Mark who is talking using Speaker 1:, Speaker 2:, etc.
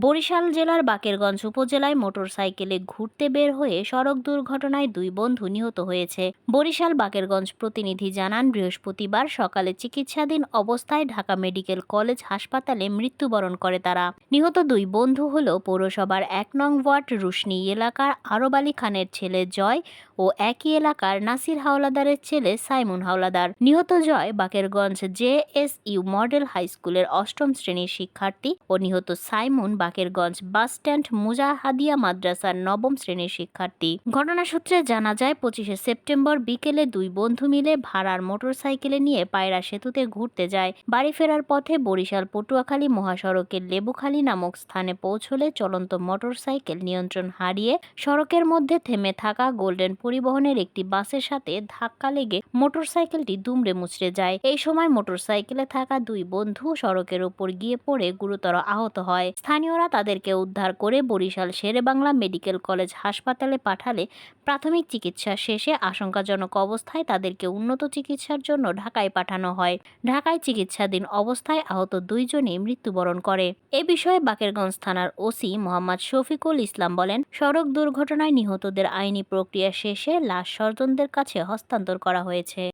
Speaker 1: বরিশাল জেলার বাকেরগঞ্জ উপজেলায় মোটরসাইকেলে ঘুরতে বের হয়ে সড়ক দুর্ঘটনায় দুই বন্ধু নিহত হয়েছে। বরিশাল বাকেরগঞ্জ প্রতিনিধি জানান, বৃহস্পতিবার সকালে চিকিৎসাধীন অবস্থায় ঢাকা মেডিকেল কলেজ হাসপাতালে মৃত্যুবরণ করে তারা। নিহত দুই বন্ধু হল পৌরসভার ১ নং ওয়ার্ড রুশনী এলাকার আরব আলী খানের ছেলে জয় ও একই এলাকার নাসির হাওলাদারের ছেলে সাইমুন হাওলাদার। নিহত জয় বাকেরগঞ্জ জেএসইউ মডেল হাই স্কুলের ৮ম শ্রেণীর শিক্ষার্থী ও নিহত সাইমুন বাকেরগঞ্জ বাসস্ট্যান্ড মুজাহাদিয়া মাদ্রাসার ৯ম শ্রেণীর শিক্ষার্থী। ঘটনা সূত্রে জানা যায়, ২৫শে সেপ্টেম্বর বিকেলে দুই বন্ধু মিলে ভাড়ার মোটরসাইকেলে নিয়ে পায়রা সেতুতে ঘুরতে যায়। বাড়ি ফেরার পথে বরিশাল পটুয়াখালী মহাসড়কের লেবুখালী নামক স্থানে পৌঁছলে চলন্ত মোটরসাইকেল নিয়ন্ত্রণ হারিয়ে সড়কের মধ্যে থেমে থাকা গোল্ডেন পরিবহনের একটি বাসের সাথে ধাক্কা লেগে মোটরসাইকেলটি দুমড়ে মুচড়ে যায়। এই সময় মোটরসাইকেলে থাকা দুই বন্ধু সড়কের উপর গিয়ে পড়ে গুরুতর আহত হয়। স্থানীয়রা তাদেরকে উদ্ধার করে বরিশাল শেরেবাংলা মেডিকেল কলেজ হাসপাতালে পাঠালে প্রাথমিক চিকিৎসা শেষে আশঙ্কাজনক অবস্থায় তাদেরকে উন্নত চিকিৎসার জন্য ঢাকায় পাঠানো হয়। ঢাকায় চিকিৎসাধীন অবস্থায় আহত দুইজনই মৃত্যুবরণ করে। এ বিষয়ে বাকেরগঞ্জ থানার ওসি মোহাম্মদ শফিকুল ইসলাম বলেন, সড়ক দুর্ঘটনায় নিহতদের আইনি প্রক্রিয়া শেষে লাশ স্বজনদের কাছে হস্তান্তর করা হয়েছে।